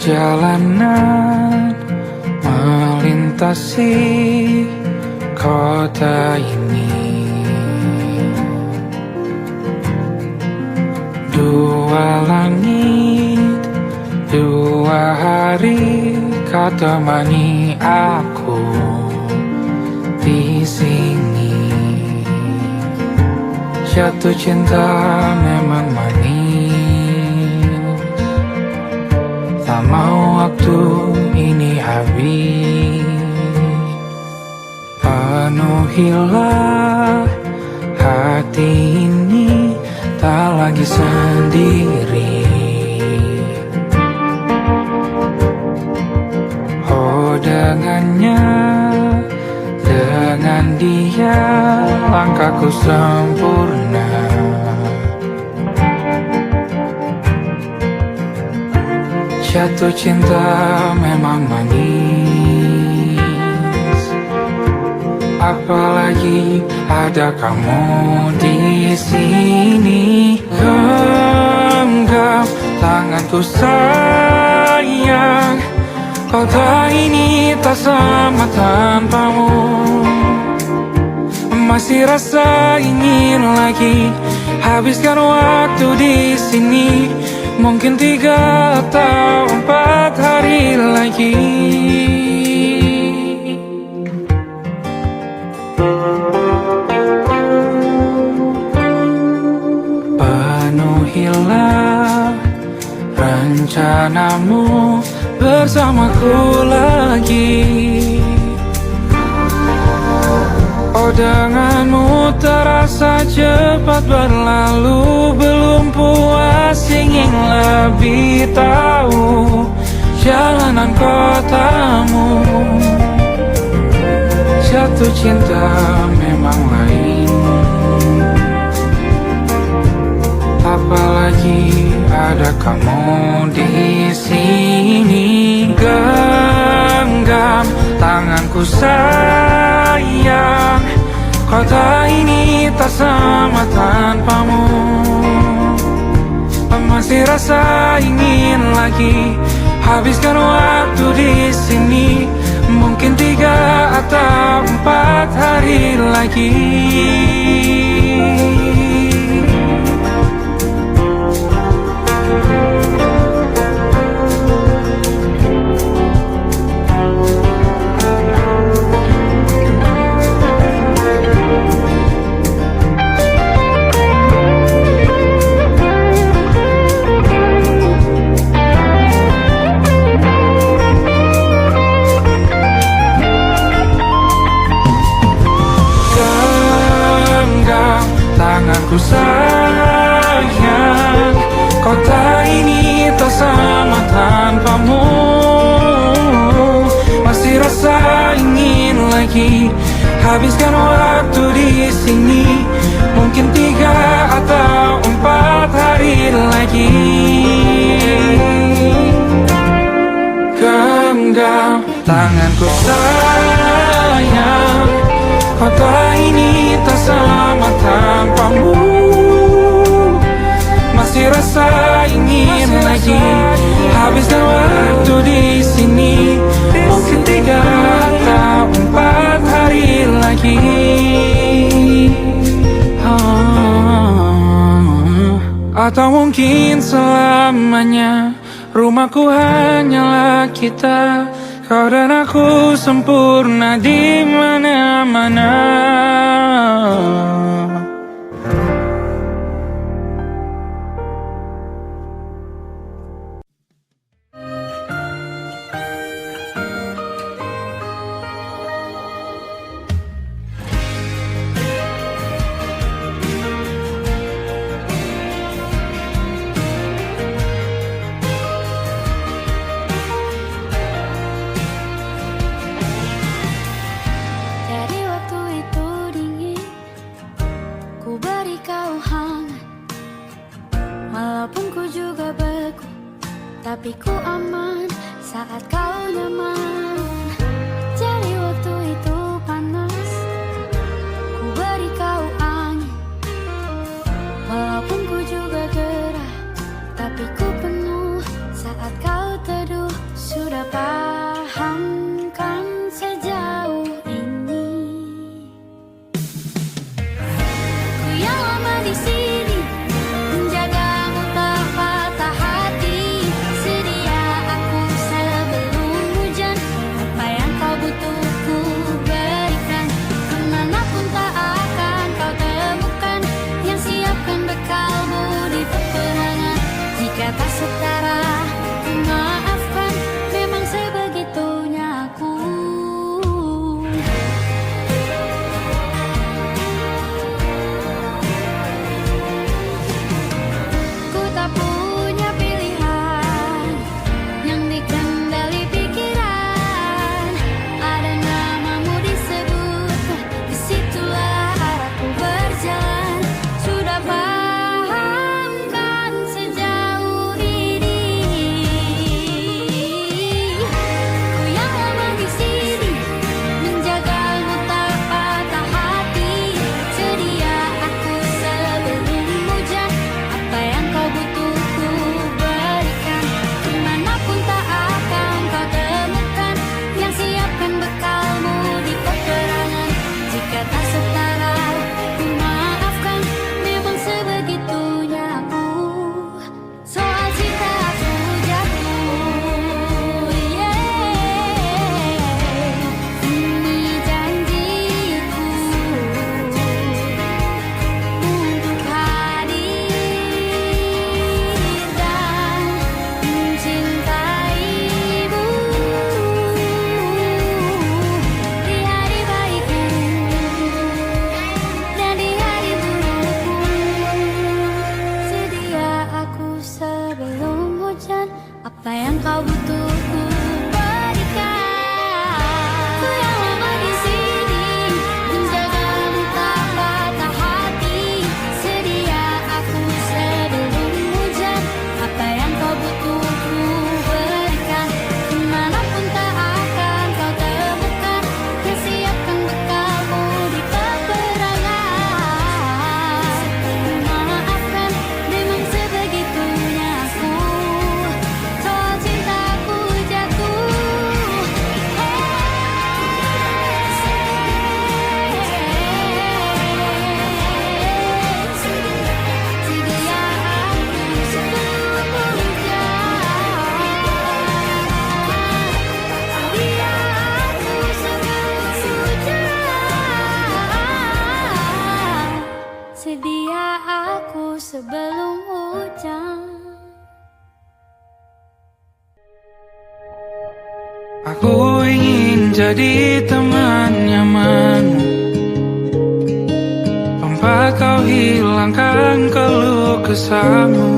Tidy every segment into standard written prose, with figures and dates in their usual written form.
Perjalanan melintasi kota ini, dua langit, dua hari kau temani aku di sini. Jatuh cinta memang manis, tak mau waktu ini habis. Penuhilah hati ini, tak lagi sendiri. Oh dengannya, dengan dia langkahku sempurna. Jatuh cinta memang manis, apalagi ada kamu di sini. Genggam tanganku sayang, kota ini tak sama tanpamu. Masih rasa ingin lagi habiskan waktu di sini. Mungkin 3 atau 4 hari lagi. Penuhilah rencanamu bersamaku lagi. Oh denganmu terasa cepat berlalu, belum puas ingin lebih tahu jalanan kotamu. Jatuh cinta memang lain, apalagi ada kamu di sini. Genggam tanganku sayang, kota ini tak sama tanpamu. Masih rasa ingin lagi habiskan waktu di sini. Mungkin 3 atau 4 hari lagi. Tanganku sayang, kota ini tak sama tanpamu. Masih rasa ingin lagi habiskan waktu di sini. Mungkin 3 atau 4 hari lagi. Genggam tanganku sayang, kota ini tak sama tanpamu. Masih rasa ingin lagi habiskan waktu di sini. Mungkin 3 atau 4 hari lagi. Atau mungkin selamanya. Rumahku hanyalah kita, kau dan aku sempurna di mana-mana. Tapi ku aman saat kau nyaman. Jadi waktu itu panas, ku beri kau angin. Walaupun ku juga gerah, tapi ku penuh saat kau teduh. Aku ingin jadi teman nyamanmu, tempat kau hilangkan keluh kesahmu.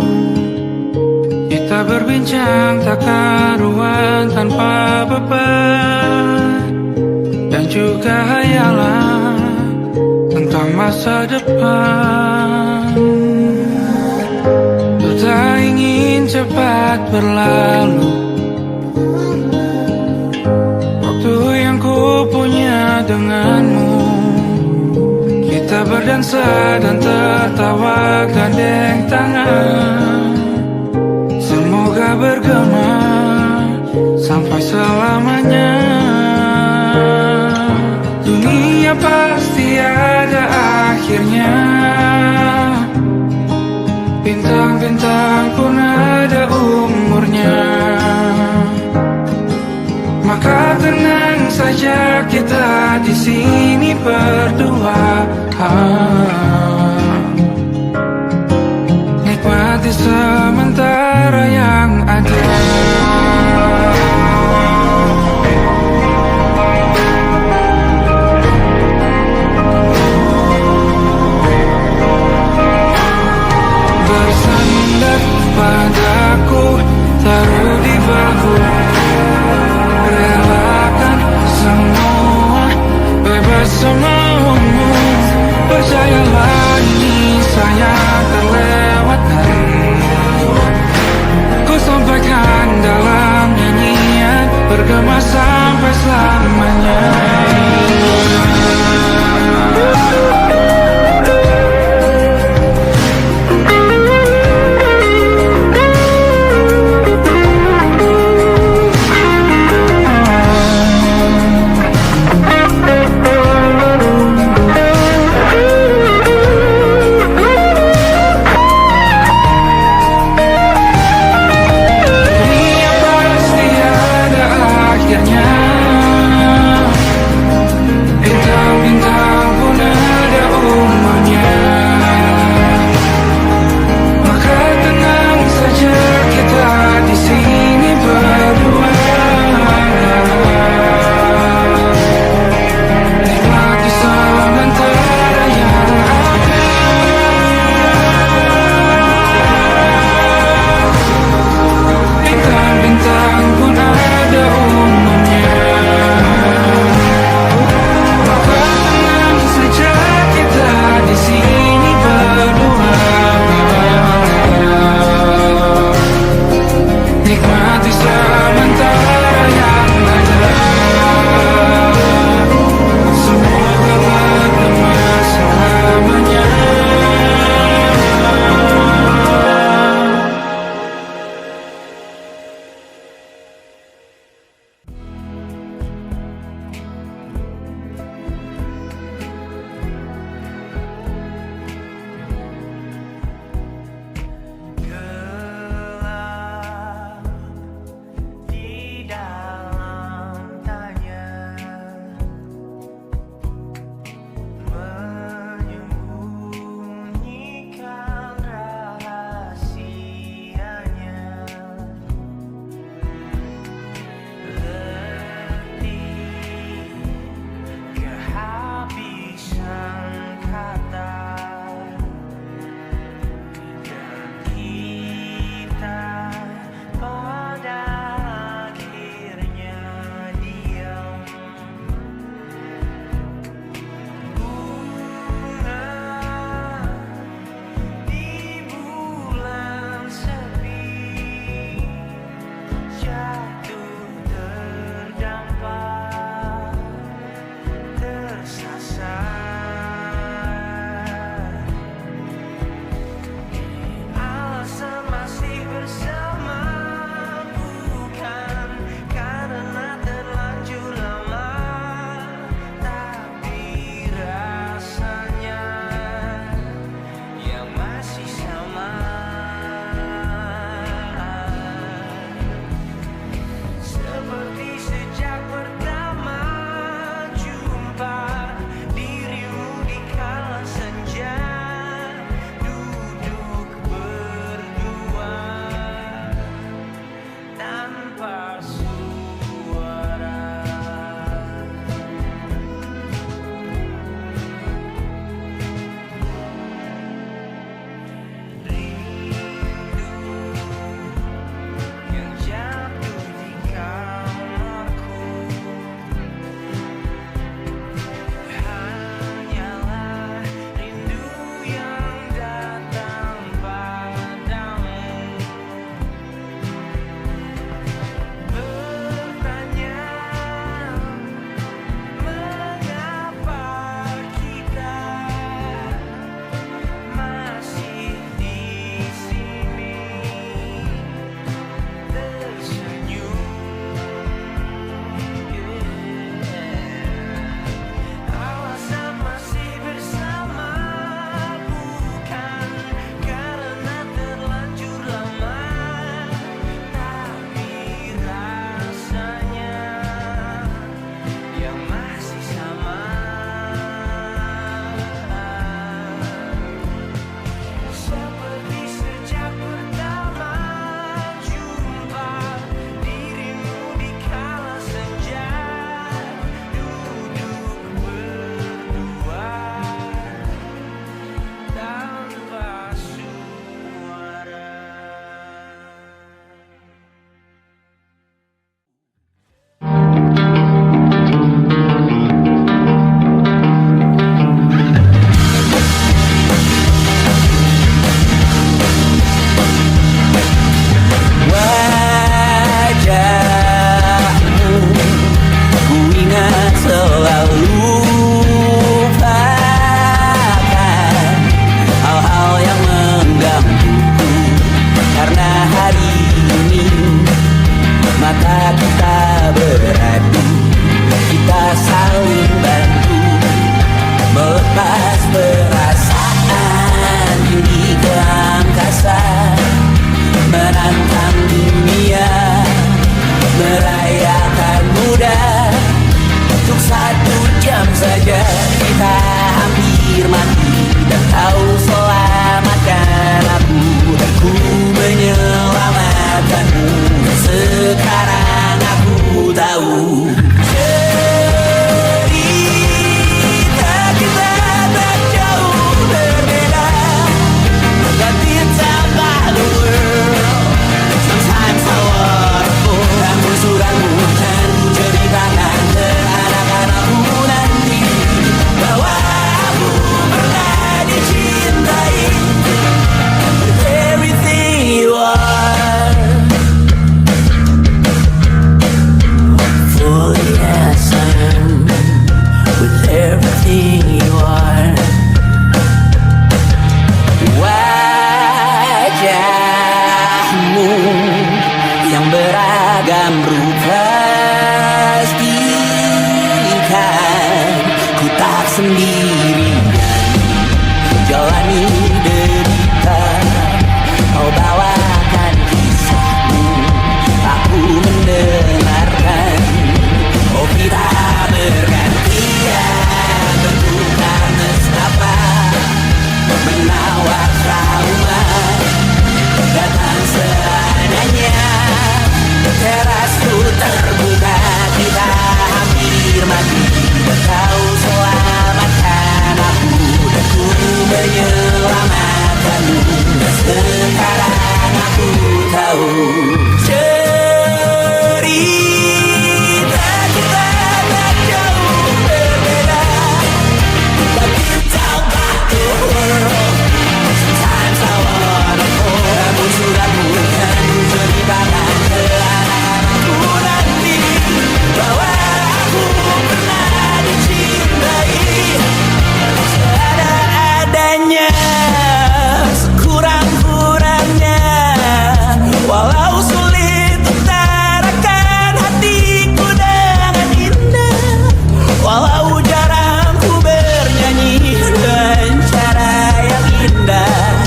Kita berbincang tak karuan tanpa beban, dan juga hayalan tentang masa depan. Ku tak ingin cepat berlalu waktu yang ku punya denganmu. Kita berdansa dan tertawa gandeng tangan, semoga bergema sampai selamanya. Dunia pasti ada akhirnya, bintang-bintang pun ada umurnya. Maka tenang saja kita di sini berdua, nikmati sementara yang ada. Bersandar padaku, taruh di bahu, relakan semua, bebas semaumu. Percayalah ini sayang terlewat hari, saya akan mudah. Untuk 1 jam saja kita hampir mati, dan kau selamatkan aku, dan ku menyelamatkanmu. Sekarang aku tahu cerita kita tak jauh berbeda. But it's about the world. Sometimes I waterfall. Namun suratmu kan ku ceritakan ke anak-anakku nanti, bahwa aku pernah dicintai with everything you are. Fully as I am, with everything you are. Wajahmu yang beragam rupa pastikan ku tak sendiri jalani derita. Kau bawakan kisahmu, aku mendengarkan. Oh kita bergantian bertukar nestapa, menawar trauma datang seadanya. Terasku terbuka, kita hampir mati, dan kau selamatkan aku, dan ku menyelamatkanmu. Sekarang aku tahu cerita kita tak jauh berbeda. But it's about the world. Sometimes I wanna fall. Namun suratmu kan ku ceritakan ke anak-anakku nanti, bahwa aku pernah dicintai seada-adanya, sekurang-kurangnya. Walau sulit utarakan hatiku dengan indah, walau jarang ku bernyanyi dengan cara yang indah,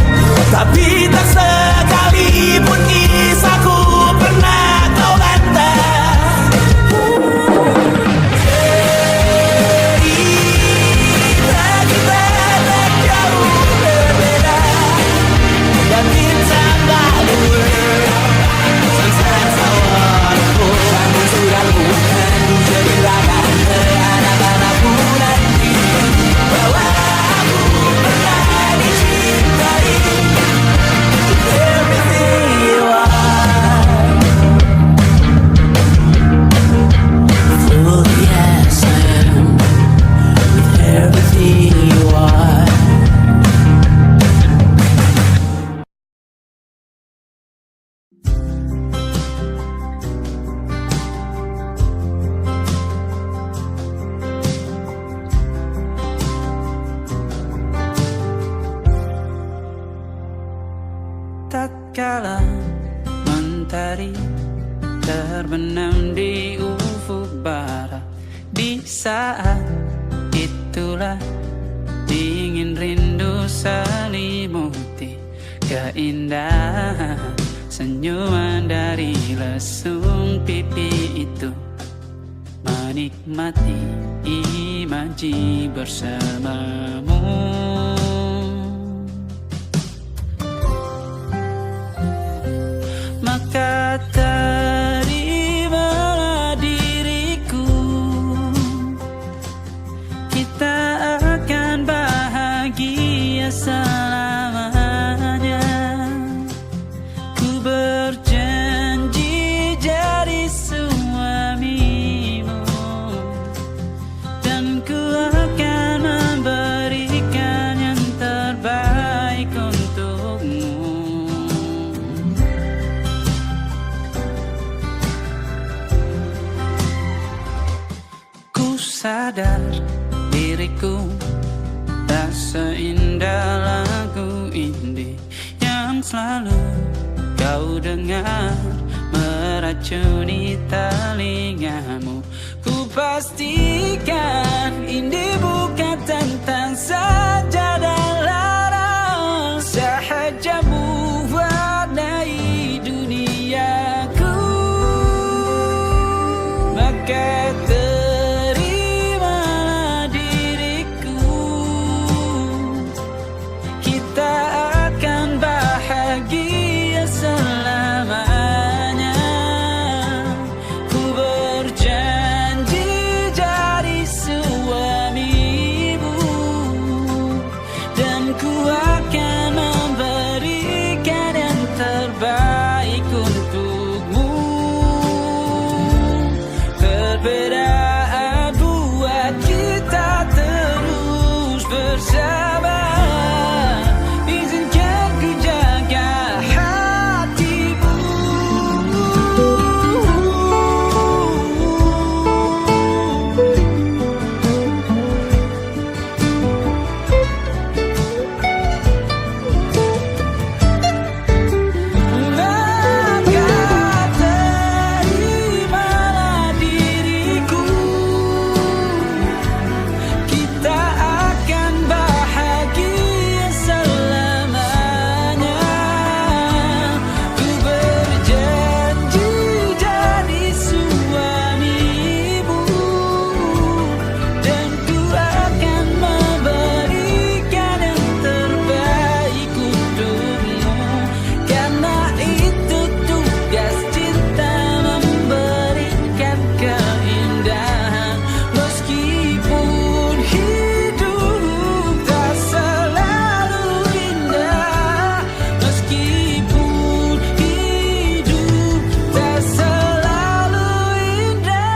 tapi tak sekalipun kisahku pernah kau bantah. Cerita kita tak jauh berbeda, dan kita malu. Sometimes I wanna fall. Namun suratmu kan ku ceritakan ke anak-anakku nanti, bahwa aku pernah dicintai with everything you are. Fully as I am, with everything you are. Tatkala mentari terbenam di ufuk barat, di saat itulah dingin rindu selimuti keindahan senyuman dari lesung pipi itu, menikmati imaji bersamamu. Maka terimalah diriku, kita akan bahagia selamanya. Ku berjanji jadi suamimu, dan ku akan memberikan yang terbaik untukmu. Sadar diriku tak seindah lagu indie yang selalu kau dengar meracuni telingamu. Ku pastikan indie bukan tentang sajadah larang, sahajamu warnai duniaku. Oke, terimalah diriku. Kita akan bahagia selamanya. Ku berjanji jadi suamimu, dan ku akan memberikan yang terbaik untukmu. Perbedaan buat kita terus bersama. Izinkan ku jaga hatimu. Maka terimalah diriku. Kita akan bahagia selamanya. Ku berjanji jadi suamimu, dan ku akan memberikan yang terbaik untukmu. Karena itu tugas cinta, memberikan keindahan. Meskipun hidup tak selalu indah, meskipun hidup tak selalu indah.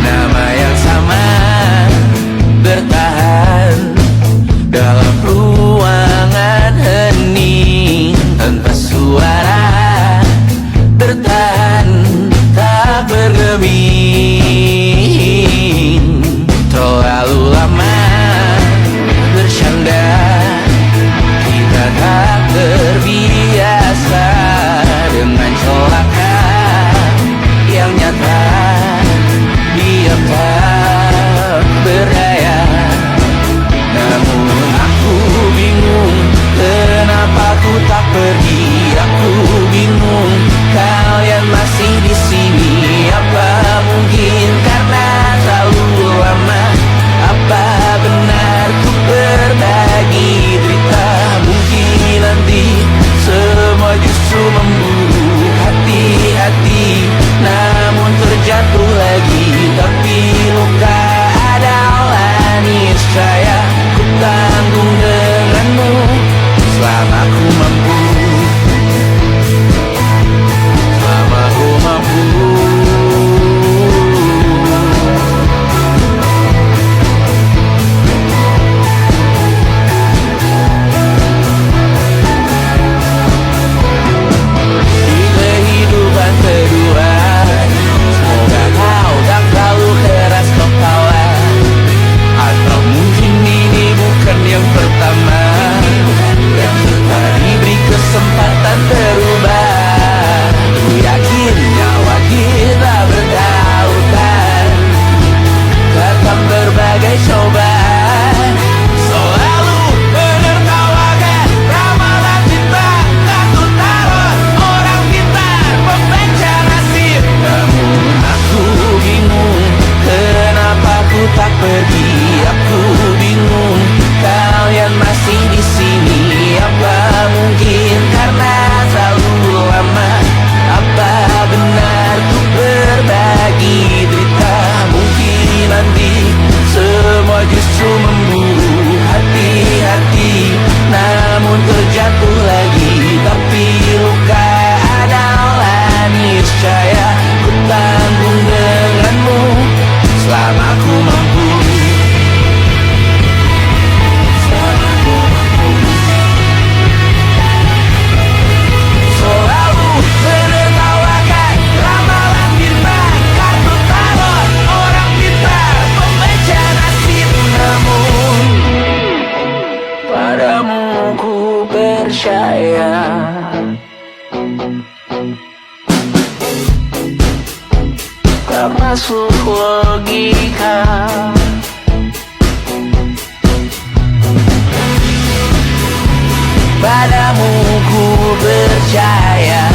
Nama yang sama bertahan dalam ruangan hening tanpa suara, bertahan tak bergeming. Terlalu lama bersandar, kita tak terbiasa dengan celaka yang nyata. Diam tak berdaya, namun aku bingung kenapa ku tak pergi. Aku bingung kalian masih di sini. Apa mungkin tak masuk logika. Padamu ku percaya,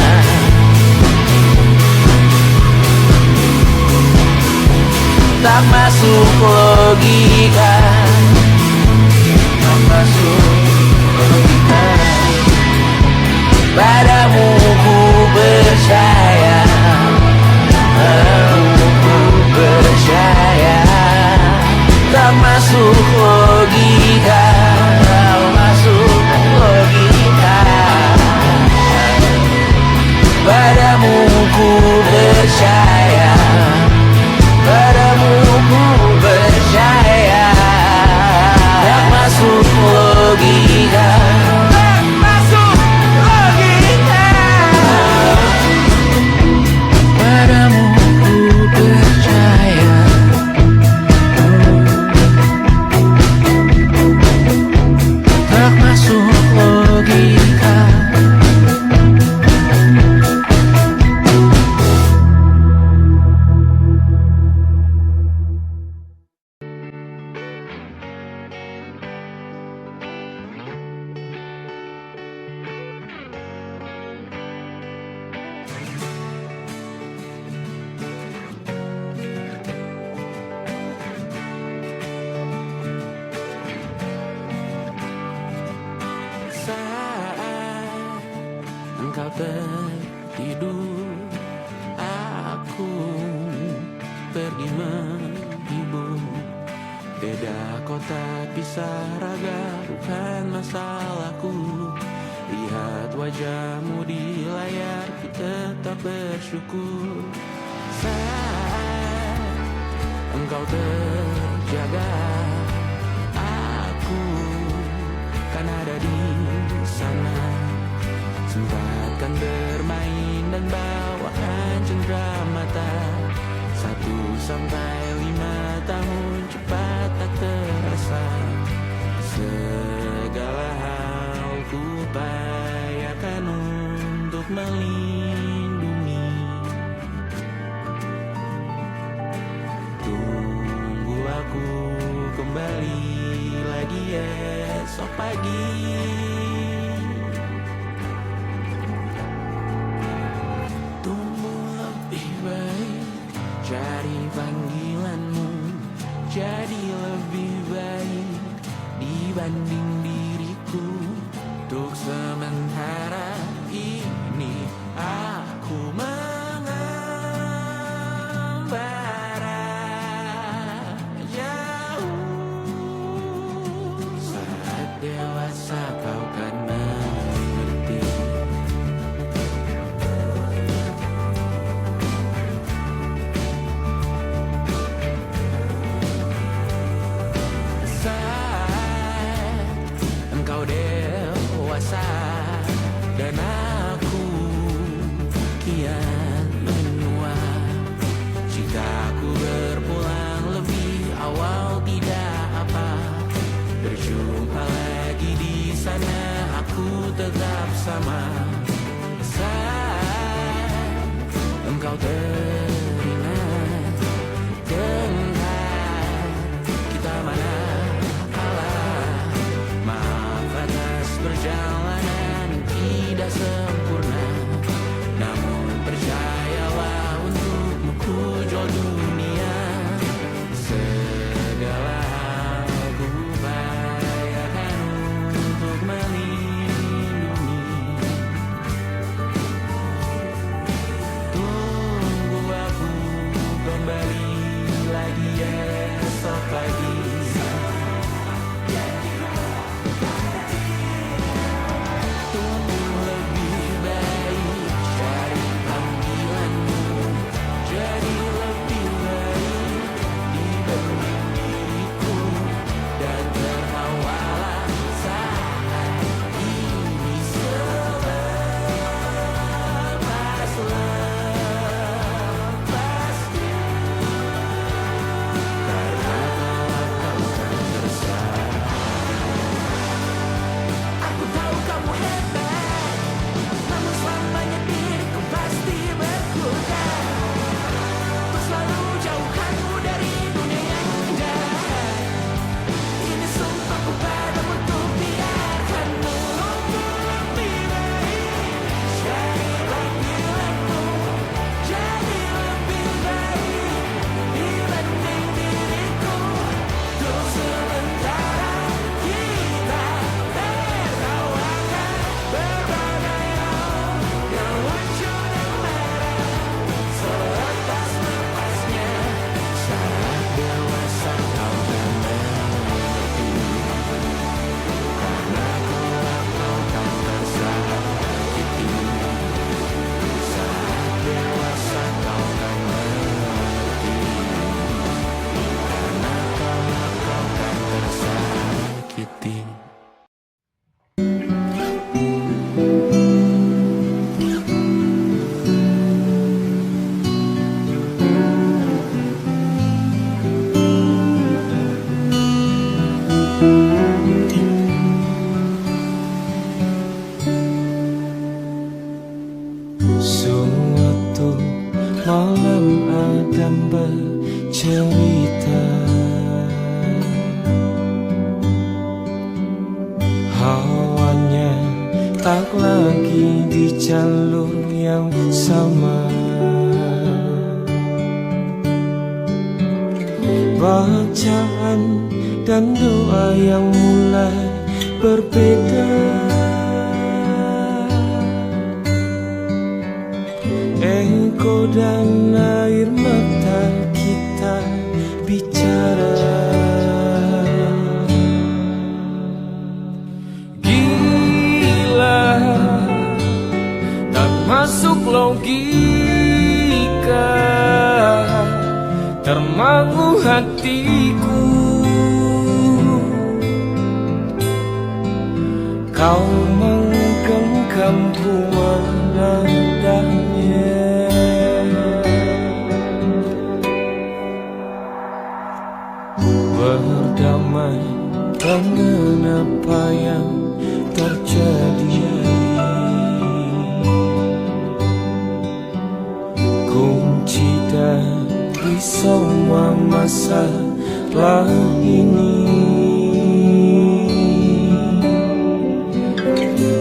tak masuk logika, tak masuk logika. Padamu ku percaya, padamu ku percaya, tak masuk logika, tak masuk logika. Padamu ku percaya, padamu ku percaya, tak masuk logika, tak masuk logika. Padamu ku percaya, tak masuk logika. Saat engkau tertidur, aku pergi menghibur. Beda kota, pisah raga, bukan masalahku. Lihat wajahmu di layar, ku tetap bersyukur. Saat engkau terjaga, aku kan ada di sana. Sempatkan bermain dan bawakan cendera mata. 1-5 tahun cepat tak terasa. Segala hal ku upayakan untuk melindungi. Tunggu aku kembali lagi esok pagi. Tumbuh lebih baik, cari panggilanmu, jadi lebih baik dibanding diriku. Untuk sementara ini aku mengembara jauh. Saat dewasa kau kan mengerti. Saat engkau dewasa dan aku kian menua. Jika aku berpulang lebih awal tidak apa. Berjumpa lagi di sana, aku tetap sama. Saat engkau teringat tentang kita mana kalah. Maaf atas perjalanan tidak sempurna, namun percayalah untukmu ku jual dunia. Segala hal ku upayakan untuk melindungi. Tunggu malam Adam bercerita. Hawanya tak lagi di jalur yang sama. Bacaan dan doa yang mulai berbeda. Ego dan air mata kita bicara. Gila, tak masuk logika, termangu hatiku. Kau menggenggamku menadanya. Berdamai dengan apa yang terjadi. Kunci dari semua masalah ini.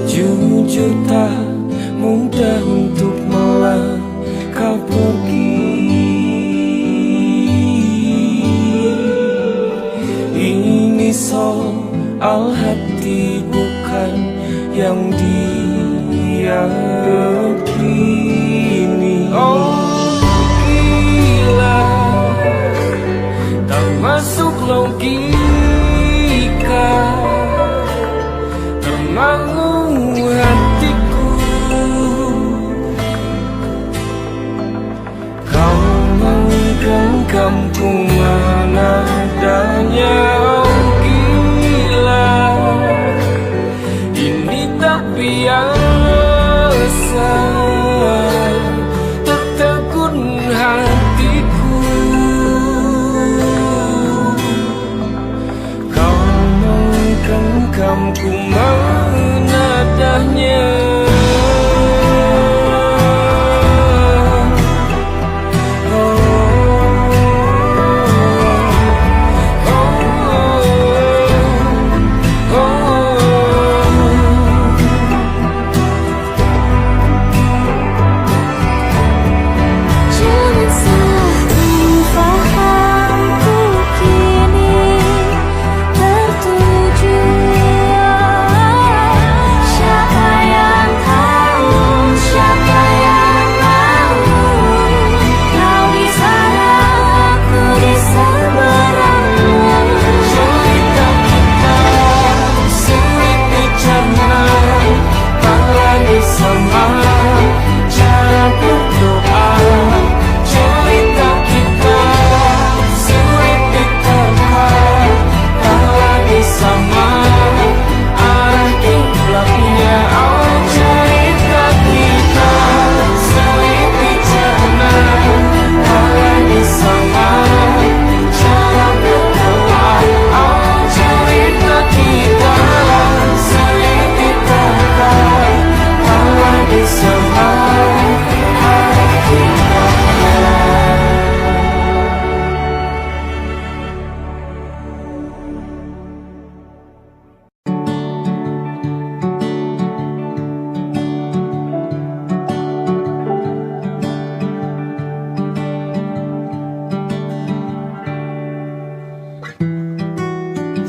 Jujur tak mudah untuk melangkah pergi. Ini soal hati bukan yang diyakini. Oh gila, tak masuk logika, termangu hatiku. Kau menggenggamku menadanya. Oh gila, ini tak biasa, tertegun hatiku. Kau menggenggamku menadanya.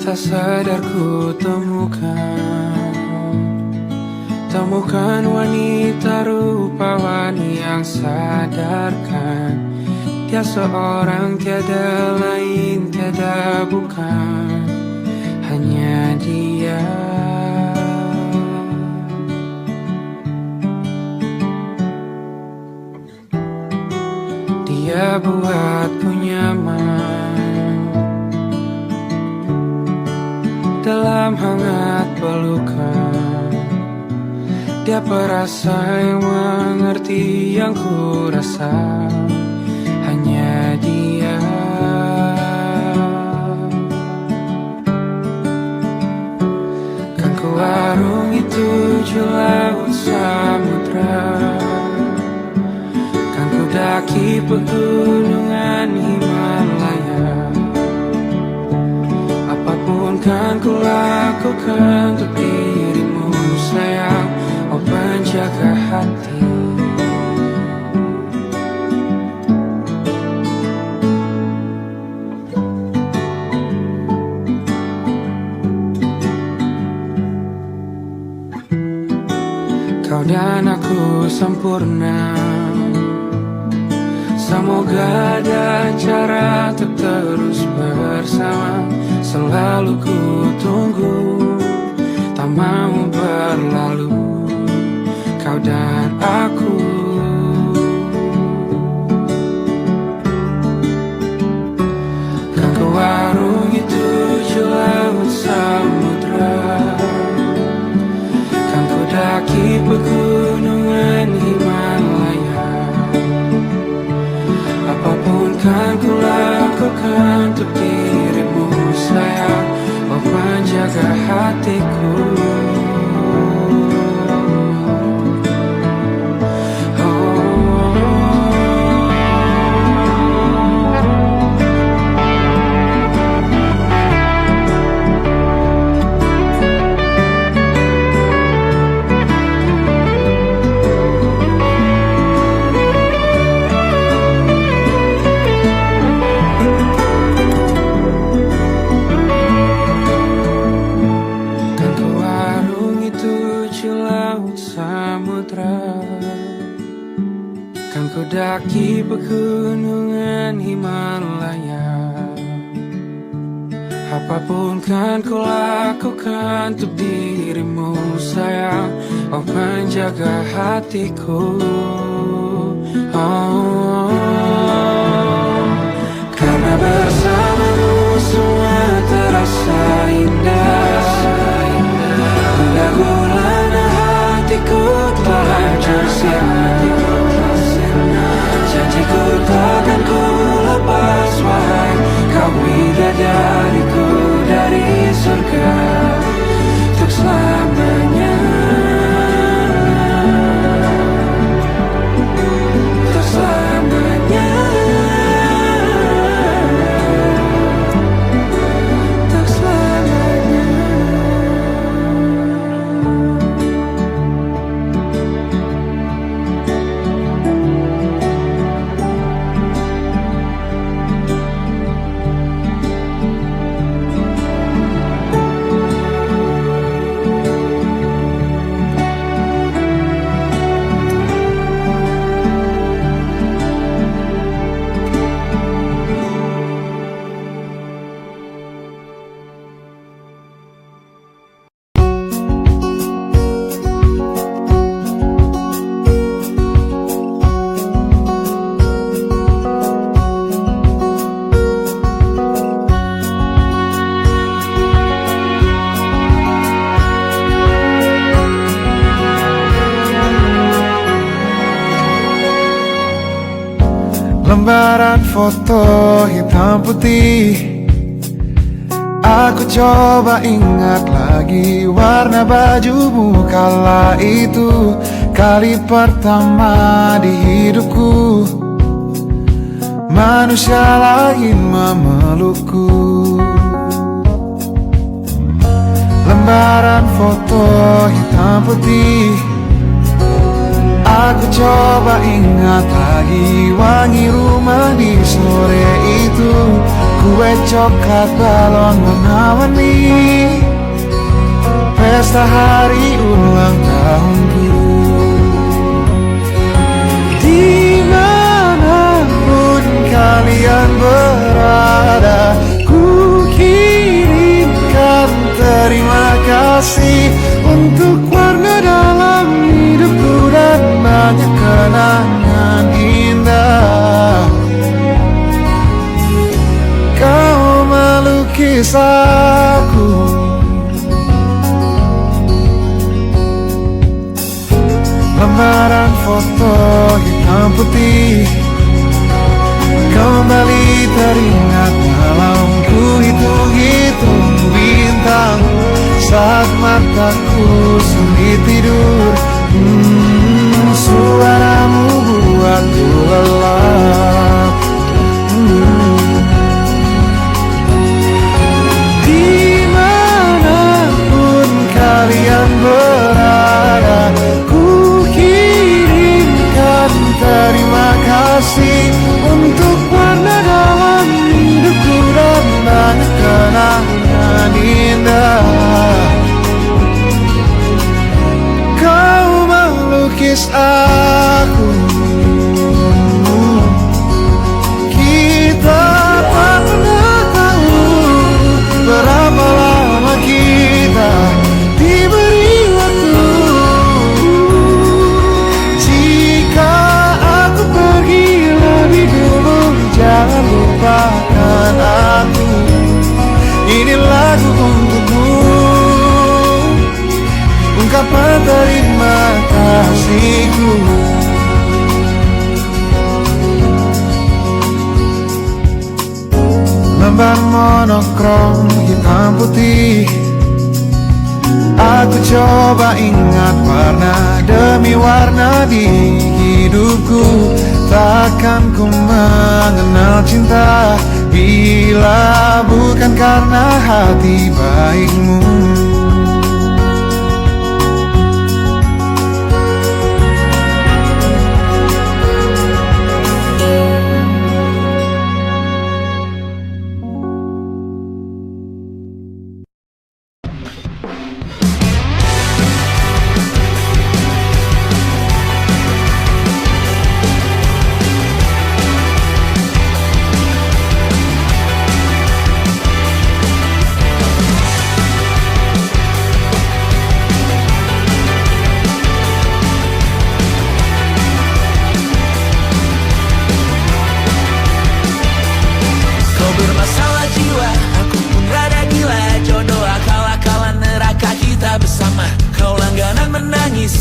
Tak sadar ku temukan wanita rupawan yang sadarkan dia seorang, tiada lain, tiada bukan, hanya dia. Dia buatku nyaman dalam hangat pelukan. Dia perasa yang mengerti yang ku rasa, hanya dia. Kan ku arungi 7 laut samudra, kan ku daki pegunungan Himalaya, apapun kan ku lakukan untuk dirimu sayang, oh penjaga hati. Kau dan aku sempurna, semoga ada cara untuk terus bersama. Selalu ku tunggu, tak mau berlalu, kau dan aku. Kan ku warungi tujuh laut samudra, kan ku daki pegunungan Himalaya, apapun kan ku lakukan untuk dirimu sayang, oh penjaga hatiku. Kan ku daki pegunungan Himalaya, apapun kan ku lakukan untuk dirimu sayang, oh penjaga hatiku. Oh, karena bersamamu semua terasa indah. Gundah gulana hatiku telah tersiap. Janjiku takkan ku lepas, wahai kau bidadariku dari surga untuk selamanya, untuk selamanya, untuk selamanya. Lembaran foto hitam putih, aku coba ingat lagi warna bajumu kala itu. Kali pertama di hidupku manusia lain memelukku. Lembaran foto hitam putih, aku coba ingat lagi wangi rumah di sore itu. Kue coklat balon warna-warni, pesta hari ulang tahunku. Dimanapun kalian berada, ku kirimkan terima kasih untuk warna dalam hidupku dan banyak kenangan indah. Kau melukis aku, lembaran foto hitam putih kembali teringat malam ku hitung-hitung bintang saat mataku sulit tidur. Suaramu buatku lelah. gambar monokrom hitam putih. Aku coba ingat warna demi warna di hidupku. Takkan ku mengenal cinta bila bukan karena hati baikmu.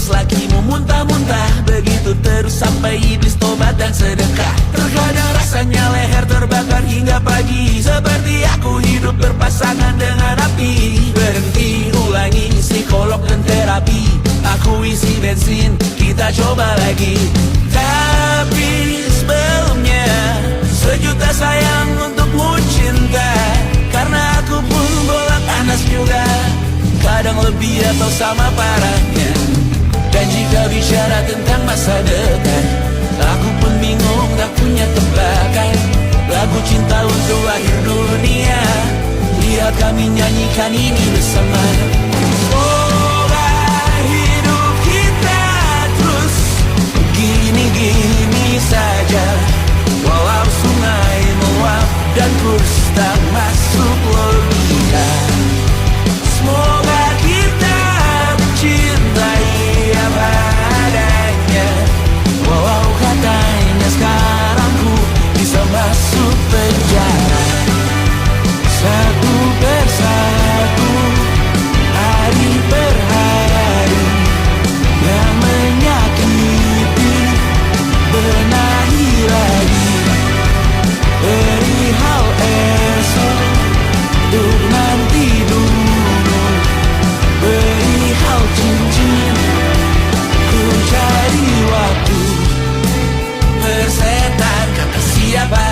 Lakimu muntah-muntah, begitu terus sampai iblis tobat dan sedekah. Terkadang rasanya leher terbakar hingga pagi, seperti aku hidup berpasangan dengan api. Berhenti, ulangi psikolog dan terapi. Aku isi bensin, kita coba lagi. Tapi sebelumnya, sejuta sayang untukmu cinta. Karena aku pun bola panas juga, kadang lebih atau sama parahnya. Dan jika bicara tentang masa depan, aku pun bingung tak punya tebakan. Lagu cinta untuk akhir dunia, lihat kami nyanyikan ini bersama. Semoga hidup kita terus gini-gini saja, walau sungai meluap dan kurs tak masuk logika. Semoga kita mencintai apa adanya, walau katanya sekarang ku bisa masuk penjara. Satu persatu, hari per hari, yang menyakiti benahi lagi. Perihal esok, untuk nanti dulu. Perihal cincin, ku cari waktu. Persetan kata siapa,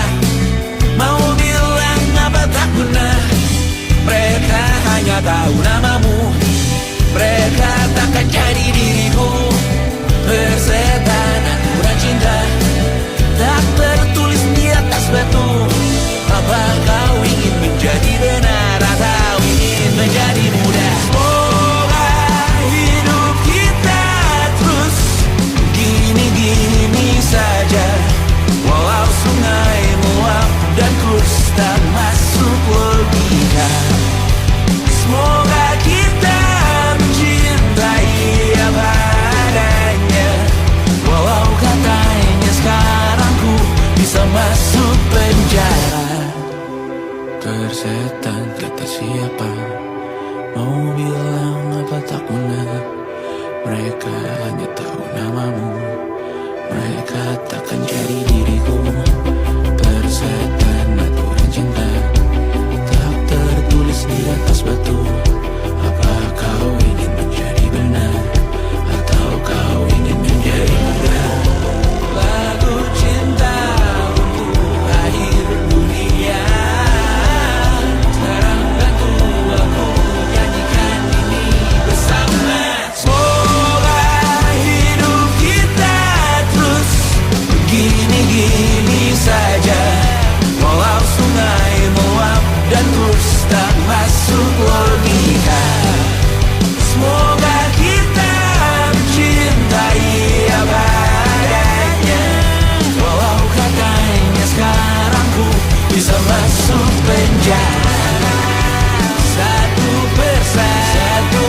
mau bilang apa tak guna. Mereka hanya tahu namamu, mereka takkan jadi diriku. Persetan aturan cinta, tak tertulis di atas batu. Apa kau ingin menjadi benar atau ingin menjadi muda? Semoga hidup kita terus gini-gini saja, walau sungai meluap dan kurs tak masuk logika. Semoga kita mencintai apa adanya, walau katanya sekarang ku bisa masuk penjara. Persetan kata siapa, mau bilang apa tak guna. Mereka hanya tahu namamu, mereka takkan jadi diriku. Persetan aturan cinta, tak tertulis di atas batu. Apa kau ingin menjadi benar, atau kau ingin menjadi muda? Lagu cinta untuk akhir dunia, sekarang bantu aku nyanyikan ini bersama. Semoga hidup kita terus begini-gini saja, walau sungai meluap dan kurs tak masuk logika. Semoga kita mencintai apa adanya, walau katanya sekarang ku bisa masuk penjara. Satu persatu,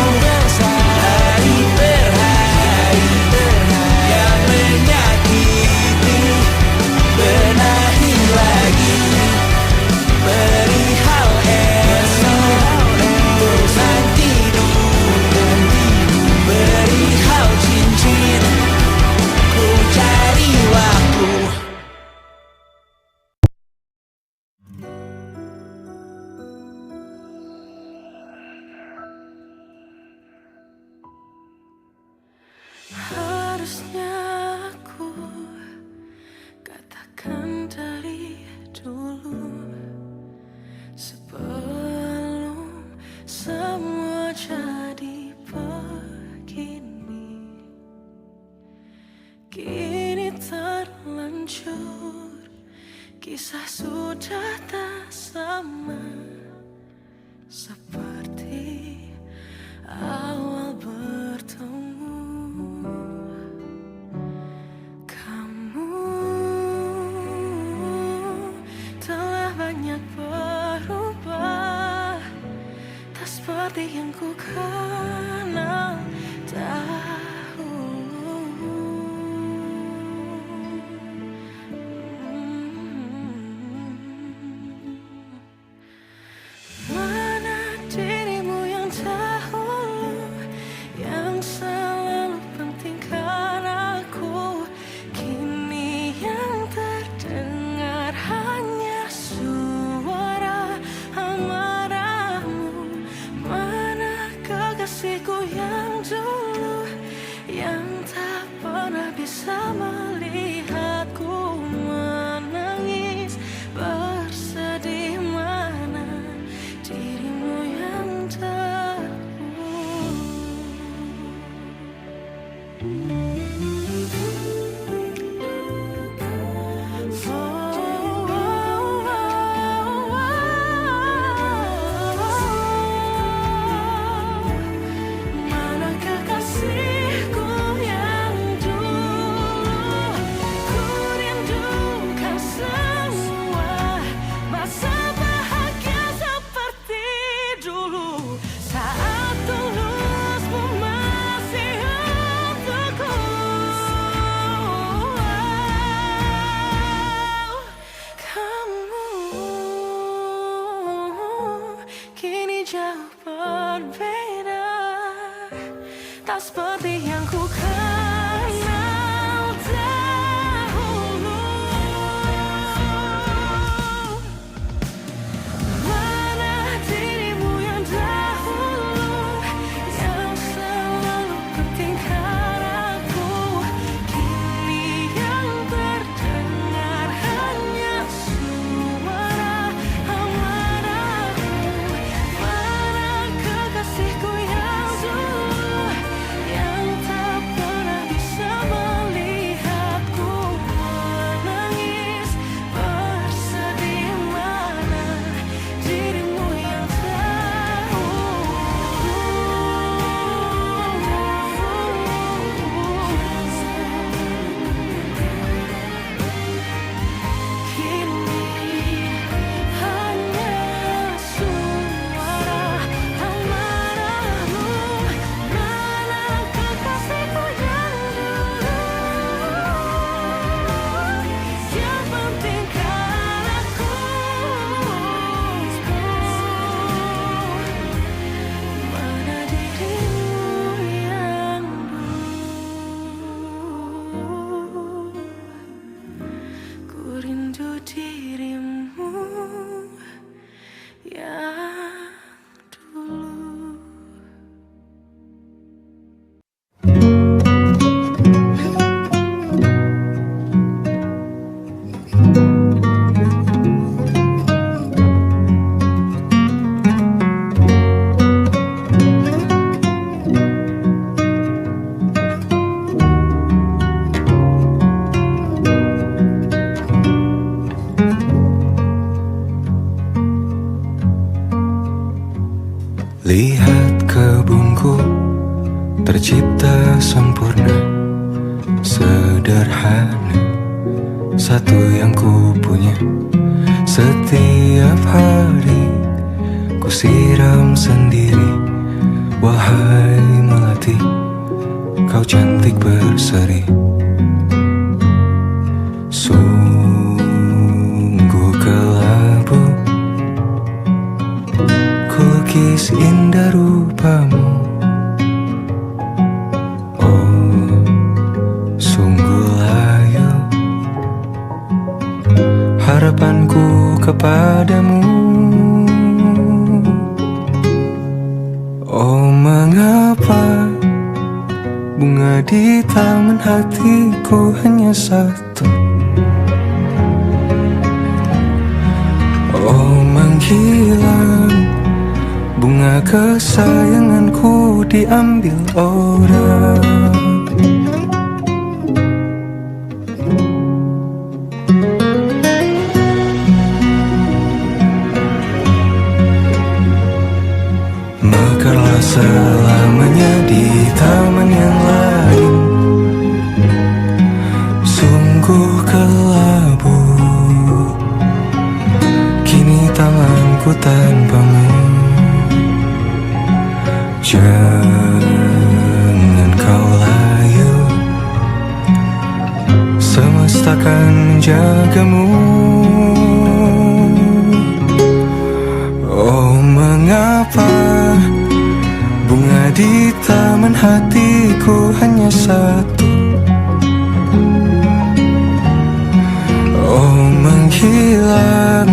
hari per hari, yang menyakiti benahi lagi. Perihal esok, untuk nanti Katakan dari dulu, sebelum semua jadi begini. Kini terlanjur, kisah sudah tak sama seperti awal bertemu. Kamu telah banyak berubah, tak seperti yang ku kenal dahulu. Mana dirimu yang dahulu, yang selalu pentingkan aku. Kini yang terdengar hanya suara amarahmu. Mana kekasihku yang dulu, yang tak pernah bisa melihatku menangis bersedih. Mana dirimu yang dahulu. Mana kekasihku yang dulu, ku rindukan semua masa bahagia seperti dulu, saat tulusmu masih untukku. Kamu kini jauh berbeda, tak seperti yang ku kenal dahulu. Mana dirimu yang dahulu, yang selalu pentingkan aku. Kini yang terdengar hanya suara amarahmu. Mana kekasihku yang dulu, yang tak pernah bisa melihatku menangis bersedih. Mana dirimu yang kini hanya suara amarahmu. Mana kekasihku yang dulu, yang pentingkan aku. Mana dirimu yang dulu, ku rindu dirimu yang dulu. Lihat kebunku tercipta sempurna, sederhana, satu yang ku punya. Setiap hari ku siram sendiri. Wahai melati, kau cantik berseri. Sungguh kelabu kulukis indah rupamu. Oh, sungguh layu harapanku kepadamu. Oh, mengapa bunga di taman hatiku hanya satu? menghilang. Bunga kesayanganku diambil orang. Mekarlah selamanya di taman yang lain. Sungguh kelabu kini tanganku tanpamu. Jangan kau layu, semesta akan menjagamu. Oh, mengapa bunga di taman hatiku hanya satu? Oh, menghilang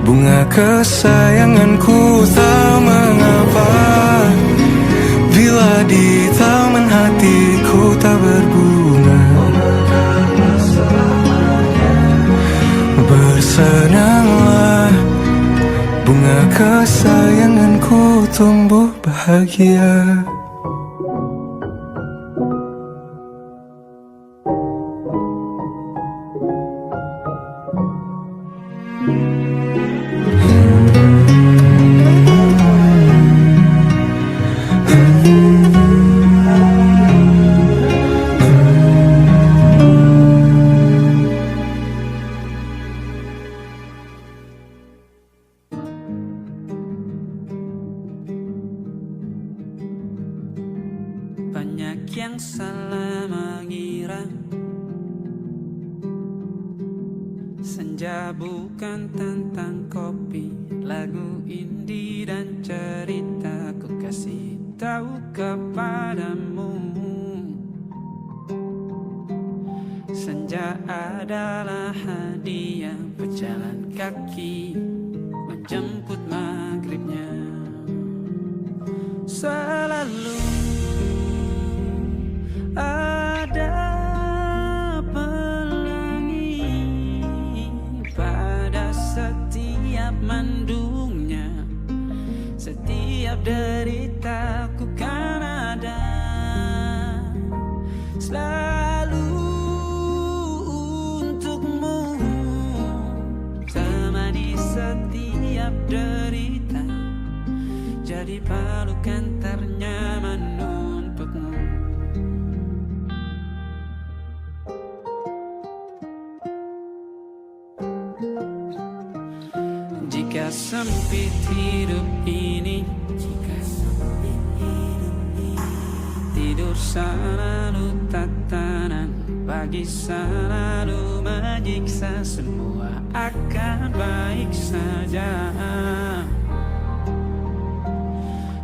bunga kesayanganku, tak mengapa bila di taman hatiku tak berbunga. Bersenanglah, bunga kesayanganku tumbuh bahagia. Banyak yang salah mengira senja bukan tentang kopi, lagu indie dan cerita. Ku kasih tahu kepadamu, senja adalah hadiah pejalan kaki menjemput maghribnya. Selalu ada pelangi pada setiap mendungnya, setiap deritaku kan ada selalu untukmu, temani setiap derita, jadi pelukan ternyaman untukmu. Jika sempit hidup ini, tidur selalu tatanan, pagi selalu menyiksa, semua akan baik saja.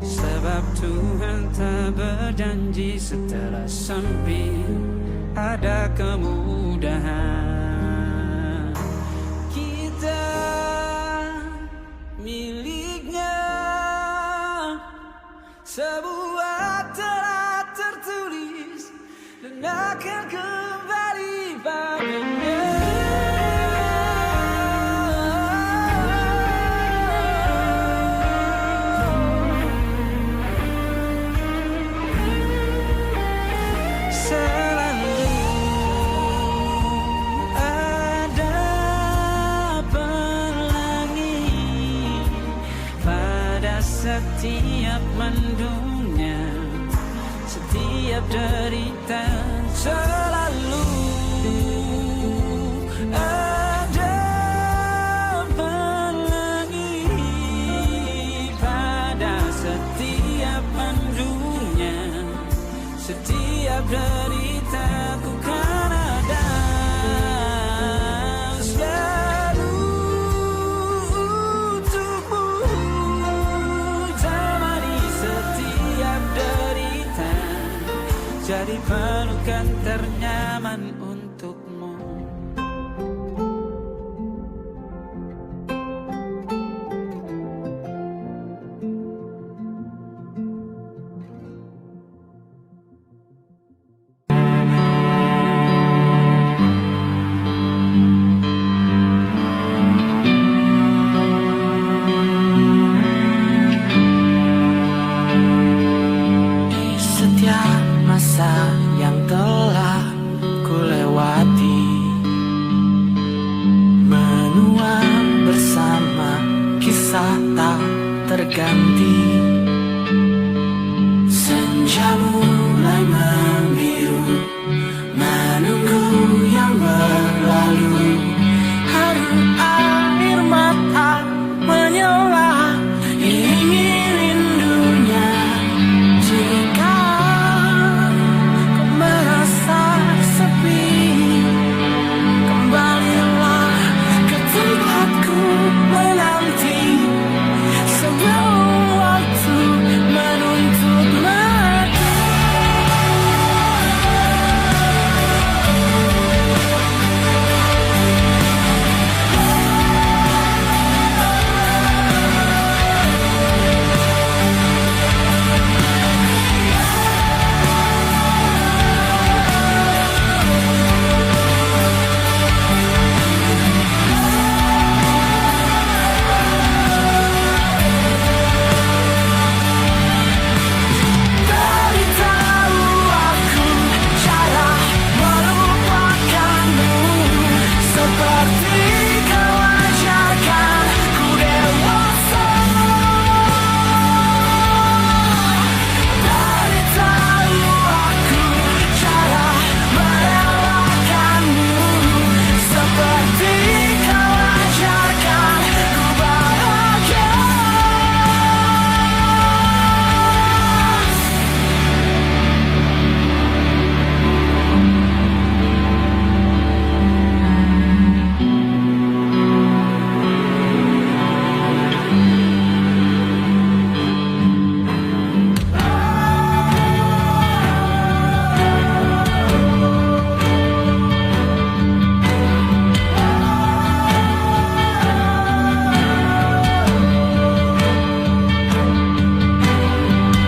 Sebab Tuhan tak berjanji setelah sempit ada kemudahan. Kita miliknya sebuah telah tertulis dan akan kembali padanya. Setiap mendungnya, setiap derita, selalu ada pelangi pada setiap mendungnya, setiap derita ku kan ada jadi pelukan ternyaman untukmu. terasa tak terganti. Senja mulai membiru, menunggu yang berlalu. Haru air mata menyela, iringi rindunya. Jika kau merasa sepi, kembalilah ke tempatku menanti. Sebelum waktu menuntut mati. Beritahu aku cara melupakanmu, seperti kau ajarkan ku dewasa. Beritahu aku cara merelakanmu, seperti kau ajarkan ku bahagia.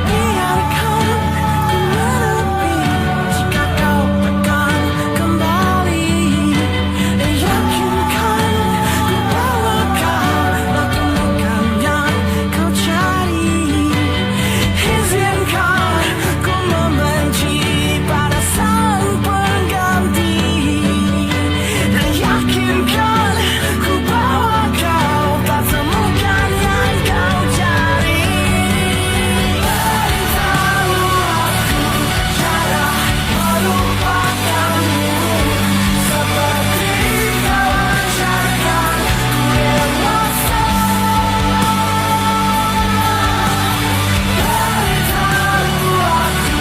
Biarkan ku menepi jika kau tekan kembali. Yakinkan ku bahwa kau lakukan yang kau cari. Izinkan ku membenci pada sang pengganti. Yakinkan ku bahwa kau tak temukan yang kau cari. Beritahu aku cara melupakanmu, seperti kau ajarkan ku dewasa. Beritahu aku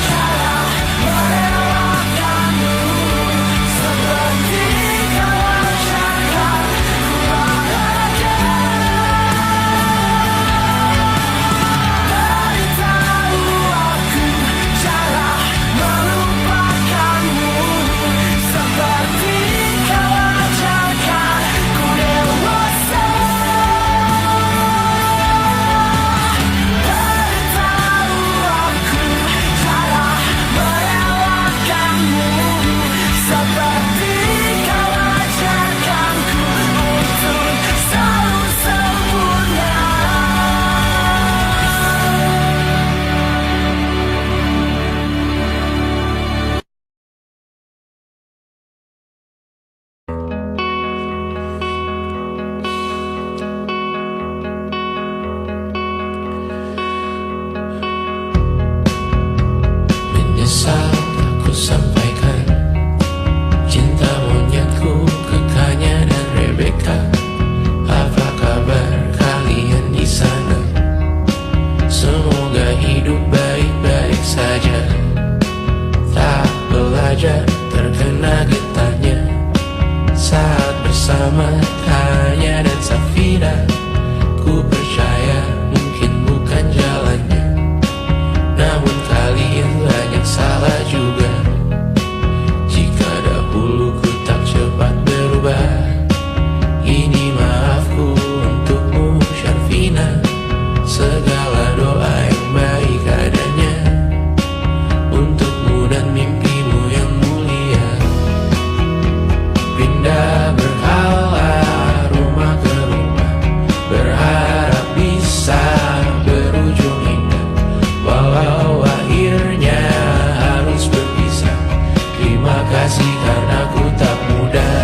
cara merelakanmu, seperti kau ajarkan ku bahagia. Beritahu aku cara melupakanmu, seperti kau ajarkan ku dewasa. Beritahu aku cara merelakanmu, seperti kau ajarkanku untuk selalu sempurna. Menyesal aku sampaikan cinta monyetku ke Kanya dan Rebecca. Apa kabar kalian di sana? Semoga hidup baik-baik saja. Tak belajar terkena getahnya saat bersama Tanya dan Safira. Ku percaya mungkin bukan jalannya, namun kalian banyak salah juga. Jika dahulu ku tak cepat berubah, ini maafku untukmu Syarfina. Segala doa yang baik adanya untukmu dan mimpimu yang mulia. Pindah berhala rumah ke rumah, berharap bisa berujung indah. Walau akhirnya harus berpisah, terima kasih karena ku tak mudah.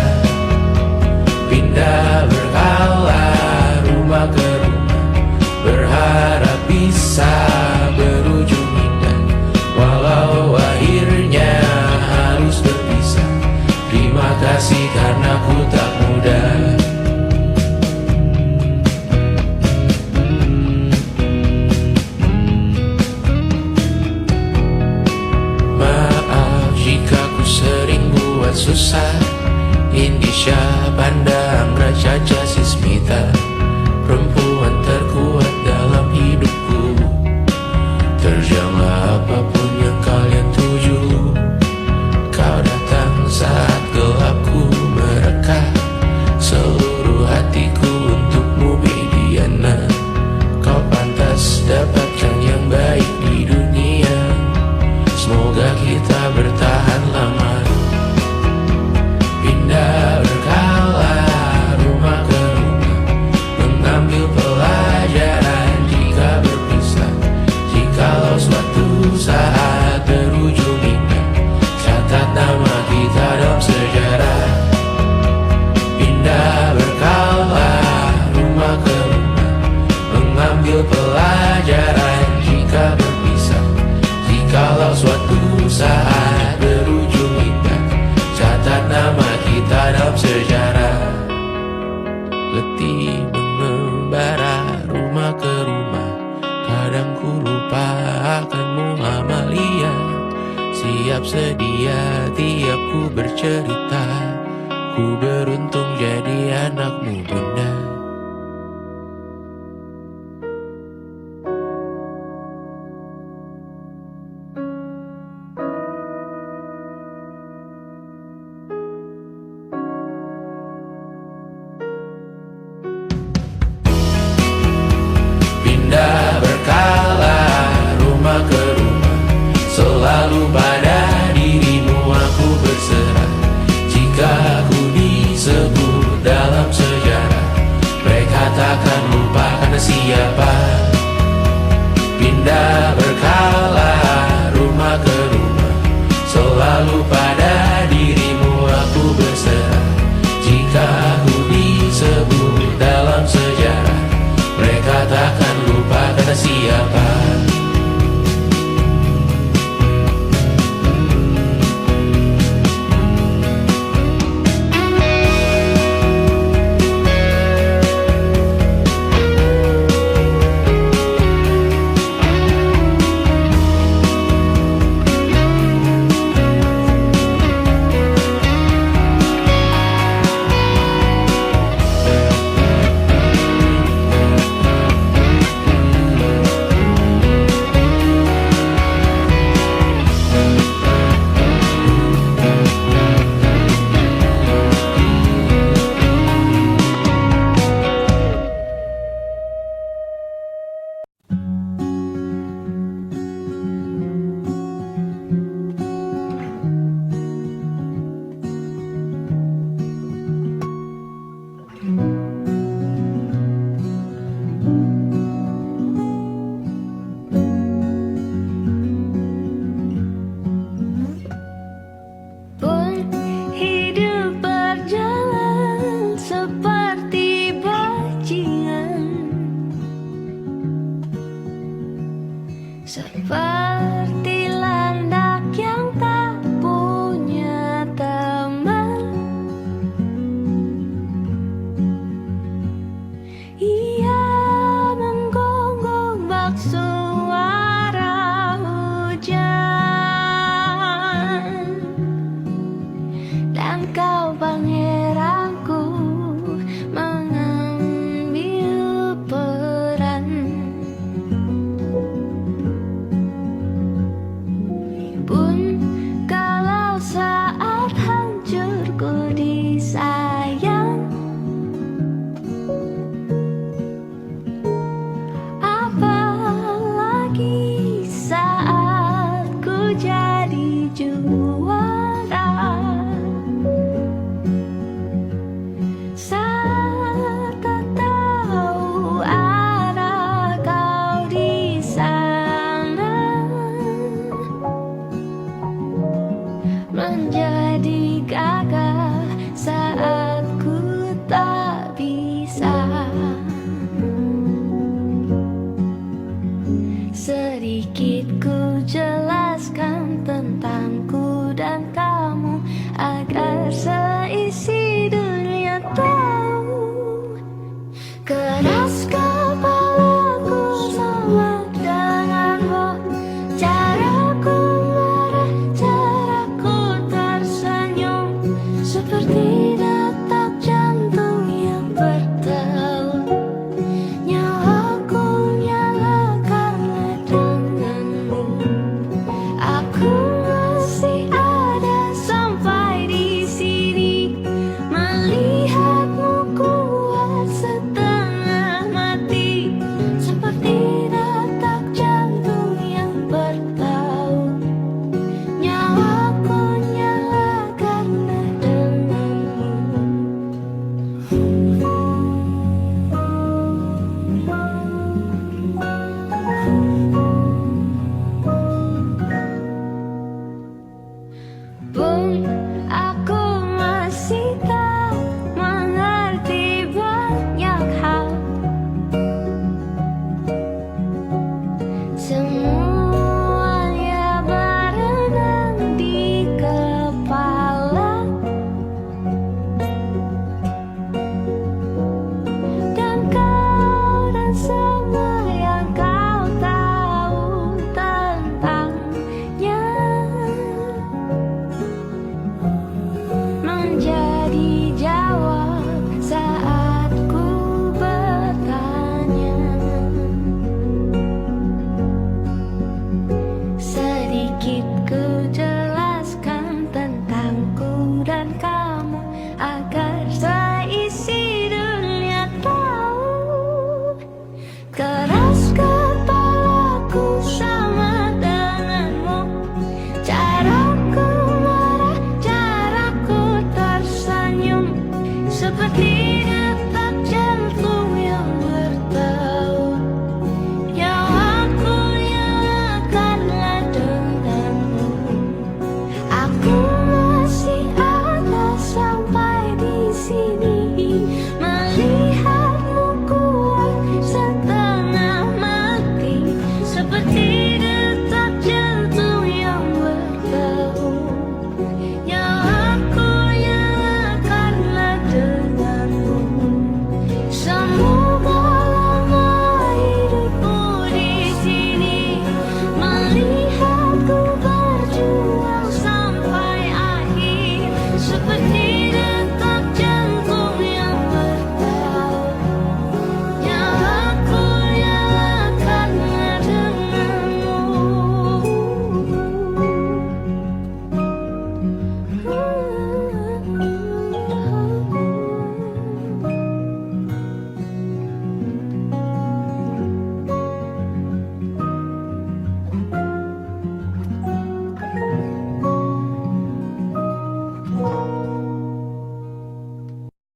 Pindah berhala rumah ke rumah, Anggra Caca Sismita, perempuan terkuat dalam hidupku. Terjanglah apapun yang kalian tuju, kau datang saat gelapku mereka. Seluruh hatiku untukmu Mediana, kau pantas dapatkan yang baik di dunia. Semoga kita bertahan lama. Pindah berkala rumah ke rumah, mengambil pelajaran jika berpisah. Jikalau suatu saat berujung indah, catat nama kita dalam sejarah. Pindah berkala rumah ke rumah, mengambil pelajaran jika berpisah. Jikalau suatu saat berujung indah, catat nama kita dalam sejarah. Letih mengembara rumah ke rumah, kadang ku lupa akanmu Amalia. Siap sedia tiap ku bercerita, ku beruntung jadi anakmu bunda. Pindah berkala rumah ke rumah, selalu pada dirimu aku berserah. Jika aku disebut dalam sejarah, mereka takkan lupa karena siapa. Pindah berkala rumah ke rumah, selalu pada dirimu aku berserah. Jika aku disebut dalam sejarah, mereka takkan lupa karena siapa.